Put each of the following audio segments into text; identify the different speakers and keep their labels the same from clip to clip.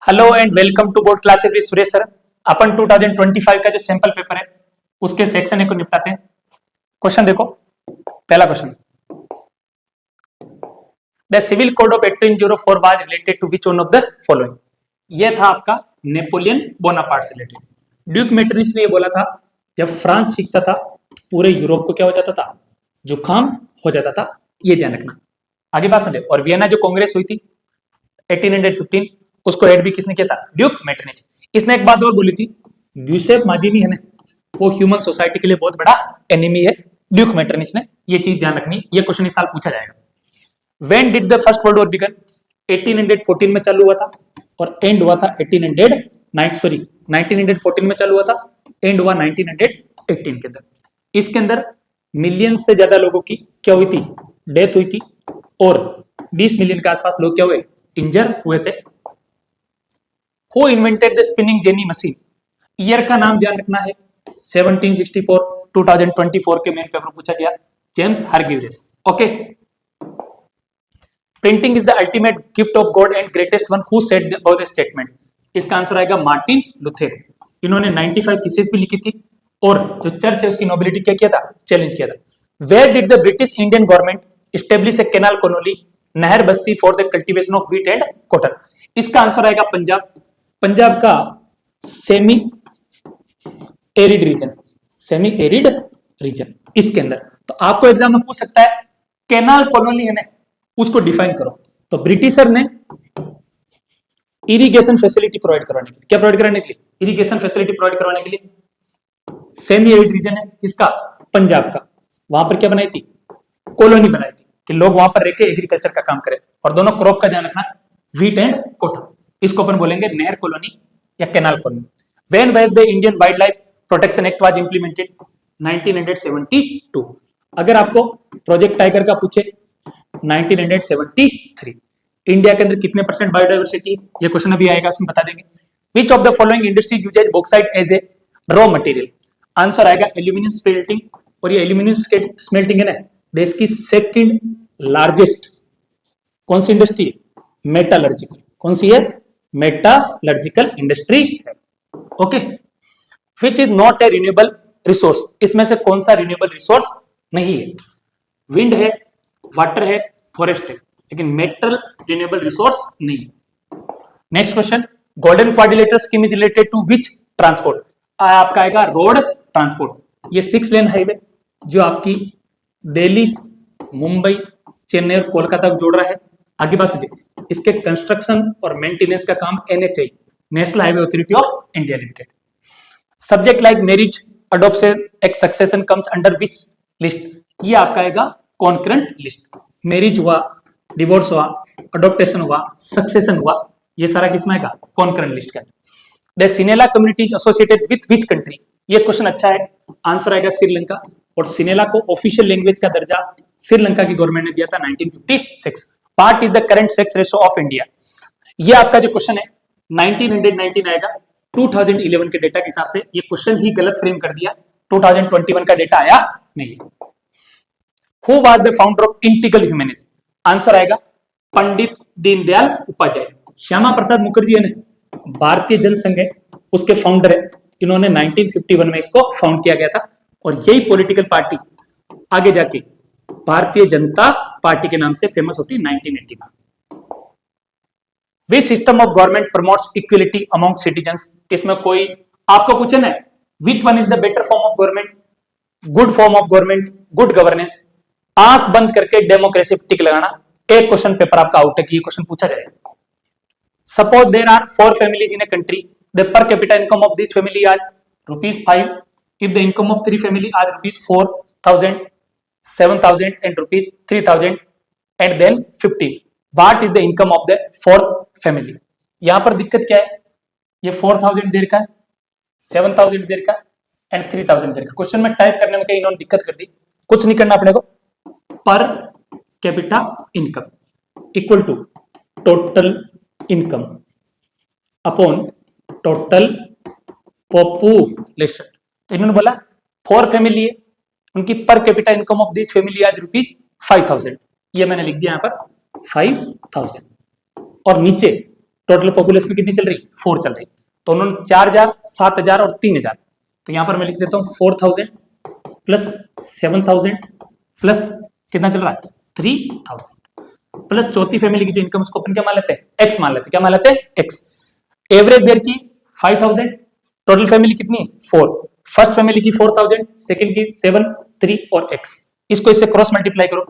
Speaker 1: Hello and welcome to board classes with Suresh sir. अपन 2025 का जो सैंपल पेपर है उसके सेक्शन ए को निपटाते हैं। क्वेश्चन देखो, पहला question, the civil code of 1804 was related to which one of the following. ये था आपका नेपोलियन बोनापार्ट से रिलेटेड। ड्यूक मेटरनिच ने ये बोला था जब फ्रांस जीतता था पूरे यूरोप को क्या हो जाता था, जुकाम हो जाता था। ये ध्यान रखना। आगे बात सुन। और वियना जो कांग्रेस हुई थी 1815, उसको हेड भी किसने किया था, ड्यूक मेटरनिच। इसने एक बात और बोली थी, ड्यूसेफ माजिनी है ना, वो ह्यूमन सोसाइटी के लिए बहुत बड़ा एनिमी है। ड्यूक मेटरनिच ने ये चीज ध्यान रखनी। ये क्वेश्चन इस साल पूछा जाएगा। When did the first world war began. 1814 में चालू हुआ था और एंड हुआ था 1914 में चालू हुआ था, एंड हुआ 1918 के अंदर। इसके अंदर मिलियन से ज्यादा लोगों की क्या हुई थी, डेथ हुई थी, और 20 मिलियन के आसपास लोग क्या हुए, इंजर हुए थे। Who invented the spinning jenny machine? Year का नाम ध्यान रखना है 1764। 2024 के मेन पेपर पूछा गया, James Hargreaves. Okay. Printing is the ultimate gift of God and greatest one who said about the statement. इसका आंसर आएगा मार्टिन लूथर। इन्होंने 95 थीसिस भी लिखी थी और जो चर्च है उसकी नोबिलिटी क्या किया था, चैलेंज किया था। Where did the British Indian government establish a canal colony, नहर बस्ती for the cultivation of wheat and cotton. इसका आंसर आएगा पंजाब। पंजाब का semi arid region, semi arid region इसके अंदर। तो आपको एग्जाम में पूछ सकता है कैनाल कॉलोनी है ना, उसको डिफाइन करो। तो ब्रिटिशर ने इरिगेशन फैसिलिटी प्रोवाइड करवाने के लिए, क्या प्रोवाइड कराने के लिए, इरिगेशन फैसिलिटी प्रोवाइड करवाने के लिए। सेमी एरिड रीजन है इसका, पंजाब का। वहां पर क्या बनाई थी, कॉलोनी बनाई थी कि लोग वहां पर रहकर एग्रीकल्चर का काम करें। और दोनों क्रॉप का ध्यान रखना, व्हीट एंड कॉटन। इसको अपन बोलेंगे नहर कॉलोनी या canal colony. When was the Indian wild life protection act was implemented, 1972। अगर आपको प्रोजेक्ट टाइगर का पूछे 1973। इंडिया के अंदर कितने परसेंट बायोडाइवर्सिटी, ये क्वेश्चन अभी आएगा, उसमें बता देंगे। Which of the following industries uses bauxite as a raw material. Answer आएगा एल्यूमिनियम स्मेल्टिंग। और ये एल्यूमिनियम स्मेल्टिंग है ना, देश की सेकंड लार्जेस्ट कौन सी इंडस्ट्री, मेटालर्जिकल। कौन सी है, मेटालर्जिकल इंडस्ट्री है। Okay. Which is not a renewable resource. इसमें से कौन सा रिन्यूएबल रिसोर्स नहीं है, विंड है, वाटर है, फॉरेस्ट है, लेकिन मेटल रिन्यूएबल रिसोर्स नहीं है। Next question, golden quadrilateral scheme is related to which transport. आपका आएगा रोड ट्रांसपोर्ट। ये 6 लेन हाईवे जो आपकी दिल्ली, मुंबई, चेन्नई और कोलकाता को जोड़ रहा है। आगे बात सुनिए, इसके कंस्ट्रक्शन और मेंटेनेंस का काम NHI, national highway authority of India limited. Subject like marriage, adoption, एक succession comes under which list. ये आपका आएगा कॉन्करेंट लिस्ट। मैरिज हुआ, डिवोर्स हुआ, अडॉप्टेशन हुआ, सक्सेशन हुआ, ये सारा किसमें आएगा, कॉन्करेंट लिस्ट के अंदर। The Sinhala community associated with which country. ये क्वेश्चन अच्छा है, आंसर आएगा श्रीलंका। और सिनेला को ऑफिशियल लैंग्वेज का दर्जा श्रीलंका की गवर्नमेंट ने दिया था 1956। Part is the current sex ratio of India. ये आपका जो क्वेश्चन है 1919 आएगा। 2011 के डेटा के हिसाब से ये क्वेश्चन ही गलत फ्रेम कर दिया, 2021 का डेटा आया नहीं। Who was the founder of integral humanism. Answer आएगा पंडित दीनदयाल उपाध्याय। श्यामा प्रसाद मुखर्जी है ना, भारतीय जनसंघ है, उसके फाउंडर है। इन्होंने 1951 में इसको फाउंड किया गया था। और यही पॉलिटिकल पार्टी आगे जाके भारतीय जनता पार्टी के नाम से फेमस होती है 1980 में। Which system of government promotes equality among citizens. इसमें कोई आपको पूछे ना, which one is the better form of government, good form of government, good governance. आंख बंद करके डेमोक्रेसी पर टिक लगाना। एक क्वेश्चन पेपर आपका आउट है कि ये क्वेश्चन पूछा जाएगा। Suppose there are 4 families in a country, the per capita income of this family आज ₹5। if the income of 3 family are ₹4,000, 7,000 and ₹3,000 and then 15, what is the income of the 4th family। यहां पर दिक्कत क्या है, ये 4,000 देर का, 7,000 देर का and 3,000 देर का। क्वेश्चन में टाइप करने में कहीं इन्होंने दिक्कत कर दी। कुछ नहीं करना अपने को, per capita income equal to total income upon total population. तो इन्होंने बोला 4 फैमिली है, उनकी per capita income of this family आज ₹5,000। ये मैंने लिख दिया यहां पर 5,000। और नीचे टोटल पॉपुलेशन कितनी चल रही, 4 चल रही, तो उन्होंने 4000, 7000 और 3000, तो यहां पर मैं लिख देता हूं 4000 प्लस 7000 प्लस कितना चल रहा है 3000 प्लस चौथी फैमिली की जो इनकम उसको अपन क्या मान लेते हैं, एक्स मान लेते हैं, क्या मान लेते हैं, एक्स। एवरेज देयर की 5000, टोटल फैमिली कितनी है 4, फर्स्ट फैमिली की 4000, सेकंड की 7, 3 और एक्स, इसको इससे क्रॉस मल्टीप्लाई करो,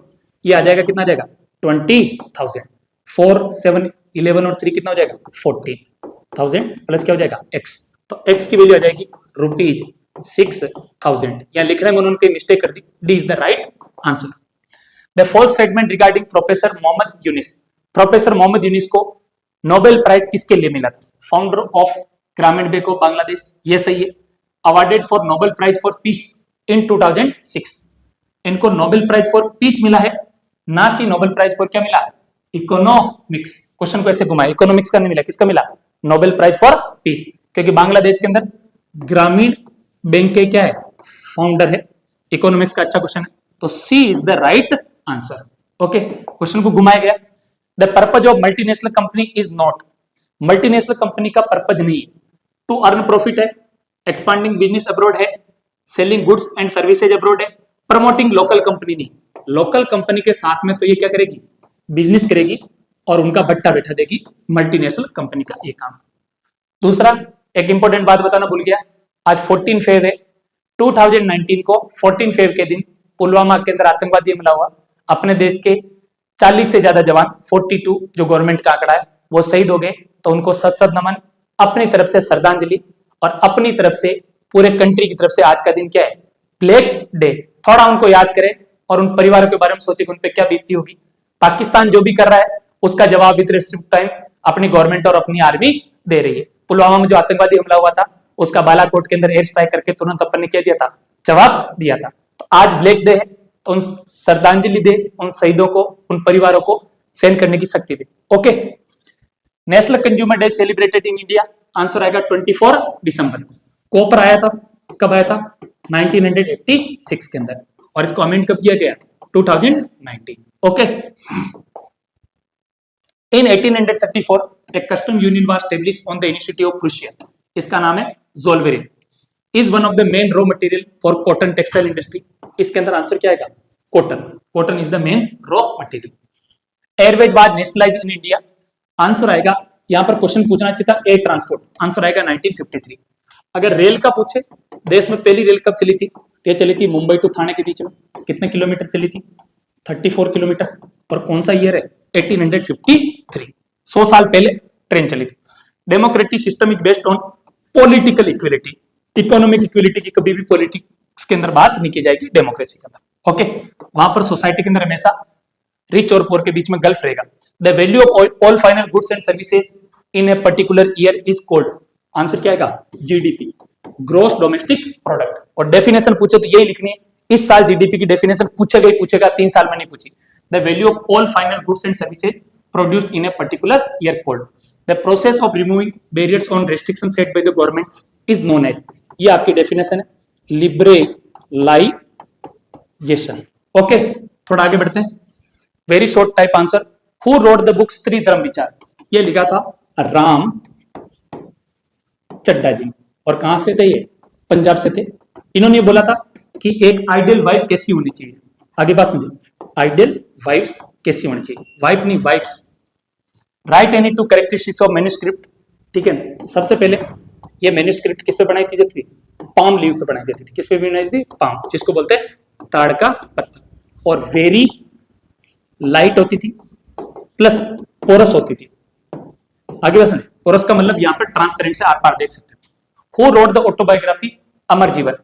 Speaker 1: ये आ जाएगा कितना आ जाएगा 20000, 4, 7, 11 और 3 कितना हो जाएगा 14000 प्लस क्या हो जाएगा एक्स, तो एक्स की वैल्यू आ जाएगी ₹6000। यहाँ लिखने में उन्होंने कोई मिस्टेक कर दी, D is the right answer. The false statement regarding professor Mohammad Yunus, professor Mohammad Yunus को नोबेल प्राइज किसके लिए मिला था, founder of Grameen bank of Bangladesh, ये सही है। Awarded for Nobel prize for peace in 2006, इनको नोबेल प्राइज फॉर पीस मिला है, ना कि नोबेल प्राइज फॉर क्या मिला, इकोनॉमिक्स। क्वेश्चन को ऐसे घुमाया, इकोनॉमिक्स का नहीं मिला, किसका मिला, नोबेल प्राइज फॉर पीस, क्योंकि बांग्लादेश के अंदर ग्रामीण बैंक के क्या है, फाउंडर है। इकोनॉमिक्स का अच्छा क्वेश्चन है, तो C is the right answer. Okay, question को घुमाया गया। The purpose of multinational company is not, multinational company का पर्पज नहीं है टू अर्न प्रॉफिट है, एक्सपांडिंग बिजनेस अब्रॉड है, selling goods and services abroad है, प्रमोटिंग लोकल कंपनी नहीं। लोकल कंपनी के साथ में तो ये क्या करेगी, बिजनेस करेगी और उनका भट्टा बैठा देगी, मल्टीनेशनल कंपनी का ये काम। दूसरा, एक इंपॉर्टेंट बात बताना भूल गया, आज 14 फेब है, 2019 को 14 फेब के दिन पुलवामा के अंदर आतंकवादी हमला हुआ, अपने देश के 40 से ज्यादा जवान, 42 जो गवर्नमेंट का आंकड़ा है, वो शहीद हो गए, तो उनको सत नमन, अपनी तरफ से श्रद्धांजलि और अपनी तरफ से पूरे कंट्री की तरफ से आज का दिन क्या है, ब्लैक डे। थोड़ा उनको याद करें और उन परिवारों के बारे में सोचे कि उन पर क्या बीतती होगी। पाकिस्तान जो भी कर रहा है उसका जवाब विद रिस्पेक्ट टाइम अपनी गवर्नमेंट और अपनी आर्मी दे रही है। पुलवामा में जो आतंकवादी हमला हुआ था उसका बालाकोट के अंदर एयर स्ट्राइक करके तुरंत अपन ने क्या दिया था, जवाब दिया था। तो आज ब्लैक डे है, तो उन श्रद्धांजलि दे, उन शहीदों को, उन परिवारों को सहन करने की शक्ति दे। Okay, national consumer day celebrated in India, answer आएगा 24 दिसंबर। कॉपर आया था, कब आया था, 1986 के अंदर, और इसको अमेंड कब किया गया, 2019। ओके, इन 1834 एक custom union was established on the initiative of Prussia, इसका नाम है Zollverein, is one of the main raw material for cotton textile industry. इसके अंदर आंसर क्या आएगा, cotton, cotton is the main raw material. Airways was nationalised in India, answer आएगा, यहां पर क्वेश्चन पूछना चाहिए था एयर ट्रांसपोर्ट, आंसर आएगा 1953। अगर रेल का पूछे, देश में पहली रेल कब चली थी, ये चली थी मुंबई टू थाने के बीच में, कितने किलोमीटर चली थी, 34 किलोमीटर, और कौन सा ईयर है, 1853, 100 साल पहले ट्रेन चली थी। Democratic system is based on political equality, economic equality की कभी भी पॉलिटिक्स के अंदर बात नहीं की जाएगी डेमोक्रेसी के अंदर। ओके, वहां पर सोसाइटी के अंदर हमेशा रिच और पुअर के बीच में गल्फ रहेगा। The value of all final goods and services in a particular year is called, answer क्या आएगा, जीडीपी, ग्रोस डोमेस्टिक प्रोडक्ट। और डेफिनेशन पूछे तो यही लिखनी है, इस साल जीडीपी की डेफिनेशन पूछेगा ही पूछेगा, 3 साल में नहीं पूछी। The value of all final goods and services produced in a particular year called the process of removing barriers on restriction set by the government is known as, ये आपकी डेफिनेशन है, लिबरलाइजेशन। ओके, थोड़ा आगे बढ़ते हैं, very short type answer. Who wrote the books Tridharma Vichar, ये लिखा था राम चड्डा जी, और कहां से थे ये, पंजाब से थे। इन्होंने बोला था कि एक आइडियल वाइफ कैसी होनी चाहिए, आगे बात समझिए, आइडियल वाइफ्स कैसी होनी चाहिए, वाइफ नहीं wifes. Write any two characteristics of manuscript, ठीक है। सबसे पहले ये मैन्युस्क्रिप्ट किस पे बनाई थी जाती थी, पाम लीव पे बनाई जाती थी, किस पे बनाई थी, पाम, जिसको बोलते हैं ताड़ का पत्ता, और वेरी लाइट होती थी, प्लस पोरस होती थी। आगे बस, पोरस का मतलब यहां पर ट्रांसपेरेंट से आर पार देख सकते हैं। हु रोट द ऑटोबायोग्राफी अमर जीवन,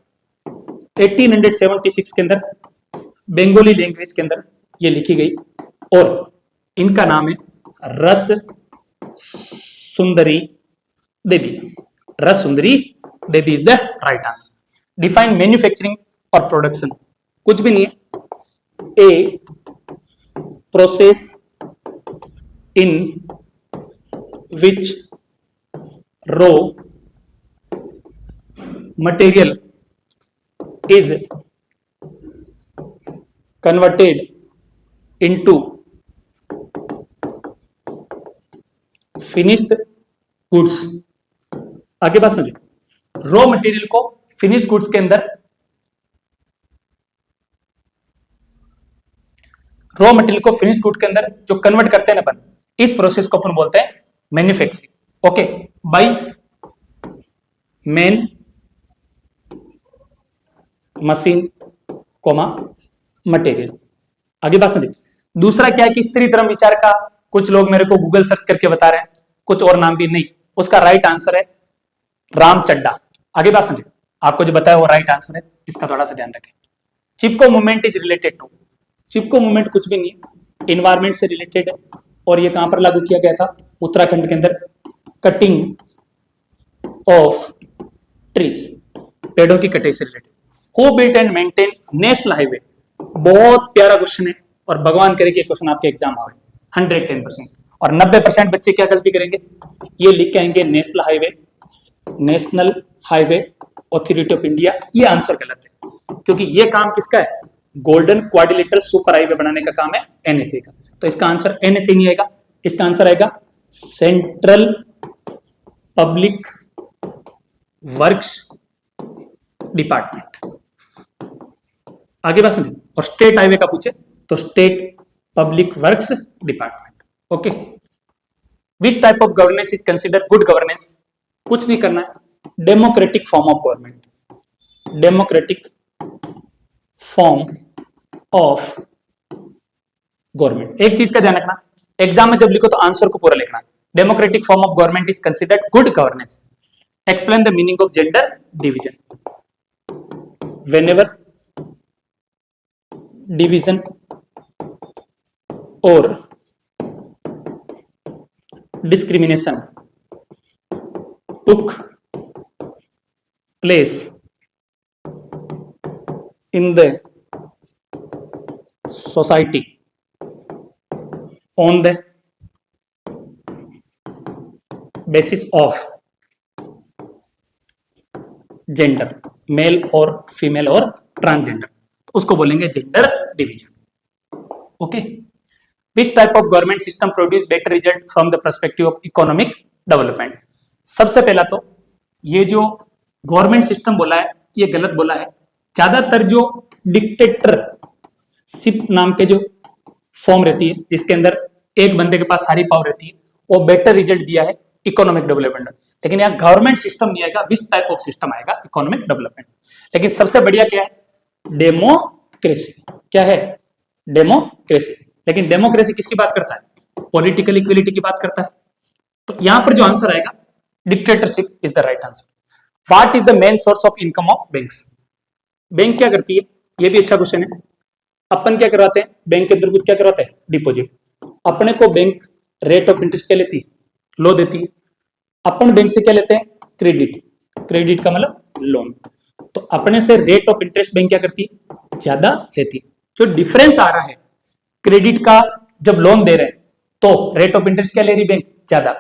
Speaker 1: 1876 के अंदर बंगाली लैंग्वेज के अंदर ये लिखी गई, और इनका नाम है रस Sundari Devi, Ras Sundari Devi is the right answer. Define manufacturing और प्रोडक्शन, कुछ भी नहीं है, a process in which raw material is converted into finished goods. आगे बात समझिए, रॉ मटेरियल को फिनिश्ड गुड्स के अंदर, रॉ मटेरियल को फिनिश्ड गुड के अंदर जो कन्वर्ट करते हैं अपन, इस प्रोसेस को अपन बोलते हैं manufacturing. Okay, by main machine comma material. आगे बात समझिए, दूसरा क्या है कि स्त्री धर्म विचार का कुछ लोग मेरे को गूगल सर्च करके बता रहे हैं, कुछ और नाम भी नहीं, उसका राइट आंसर है राम चड्डा। आगे बात समझिए, आपको जो बताया वो राइट आंसर है, इसका थोड़ा सा ध्यान रखें। Chipko movement is related to, Chipko movement कुछ भी नहीं है, इन्वायरमेंट से रिलेटेड है, और ये कहां पर लागू किया गया था, उत्तराखंड के अंदर, कटिंग ऑफ ट्रीज, पेड़ों की कटाई से related. Who built and maintain national highway, बहुत प्यारा क्वेश्चन है, और भगवान करे कि क्वेश्चन आपके एग्जाम आए 110%, और 90% बच्चे क्या गलती करेंगे, ये लिख के आएंगे national highway, national highway authority of India. ये आंसर गलत है, क्योंकि ये काम किसका है, गोल्डन क्वाड्रिलेटरल सुपर हाईवे बनाने का काम है एनएचए का, तो इसका आंसर एनएचए नहीं आएगा, इसका आंसर आएगा सेंट्रल पब्लिक वर्क्स डिपार्टमेंट। आगे बात समझिए, और स्टेट हाईवे का पूछे तो state public works department. Okay, which type of governance is consider good governance, कुछ नहीं करना है, democratic form of government, democratic form of government. एक चीज का ध्यान रखना, एग्जाम में जब लिखो तो आंसर को पूरा लिखना, democratic form of government is considered good governance. Explain the meaning of gender division, whenever division or discrimination took place in the society on the basis of gender, male और female और transgender, उसको बोलेंगे gender division. Okay, which type of government system produce better result from the perspective of economic development. सबसे पहला तो ये जो government system बोला है ये गलत बोला है, ज्यादातर जो डिक्टेटरशिप नाम के जो फॉर्म रहती है जिसके अंदर एक बंदे के पास सारी पावर रहती है, वो बेटर रिजल्ट दिया है इकोनॉमिक डेवलपमेंट। लेकिन यहाँ गवर्नमेंट सिस्टम नहीं आएगा, विच टाइप ऑफ सिस्टम आएगा, इकोनॉमिक डेवलपमेंट। लेकिन सबसे बढ़िया क्या है, डेमोक्रेसी। क्या है, डेमोक्रेसी। लेकिन डेमोक्रेसी किसकी बात करता है, पॉलिटिकल इक्वलिटी की बात करता है। तो यहां पर जो आंसर आएगा dictatorship is the right answer. What is the main source of income of banks, bank क्या करती है, ये भी अच्छा क्वेश्चन है। अपन क्या करवाते हैं बैंक के अंदर, कुछ क्या करवाते हैं, डिपॉजिट। अपने को बैंक रेट ऑफ इंटरेस्ट क्या लेती है, लो देती है। अपन बैंक से क्या लेते हैं, क्रेडिट, क्रेडिट का मतलब लोन। तो अपने से रेट ऑफ इंटरेस्ट बैंक क्या करती है, ज्यादा लेती है। जो डिफरेंस आ रहा है क्रेडिट का, जब लोन दे रहे हैं तो रेट ऑफ इंटरेस्ट क्या ले रही बैंक, ज्यादा,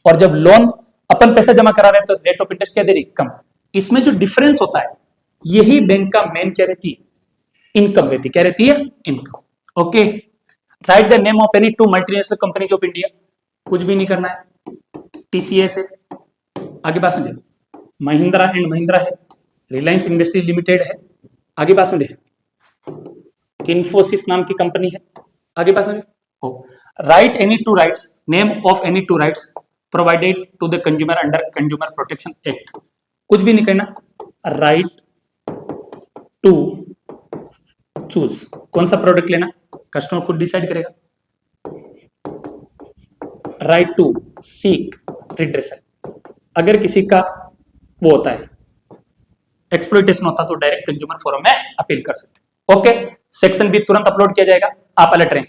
Speaker 1: और जब लोन अपन पैसा जमा करा रहे हैं तो रेट ऑफ इंटरेस्ट क्या दे रही, कम। इसमें जो डिफरेंस होता है यही बैंक का मेन क्या रहती है, इनकम रहती है। क्या रहती है, income. Okay, right the name of any to multinational companies of India, कुछ भी नहीं करना है, टीसीएस है। आगे बात समझे, महिंद्रा एंड महिंद्रा है, रिलायंस इंडस्ट्रीज लिमिटेड है। आगे बात समझे, इन्फोसिस नाम की कंपनी है। आगे बात समझे, write any two rights, name of any two rights provided to the consumer under consumer protection act, कुछ भी नहीं कहना, राइट टू चूज, कौन सा प्रोडक्ट लेना कस्टमर खुद डिसाइड करेगा। राइट टू सीक रिड्रेसल, अगर किसी का वो होता है एक्सप्लॉइटेशन होता तो डायरेक्ट कंज्यूमर फोरम में अपील कर सकते। ओके, सेक्शन बी तुरंत अपलोड किया जाएगा, आप अलर्ट रहें।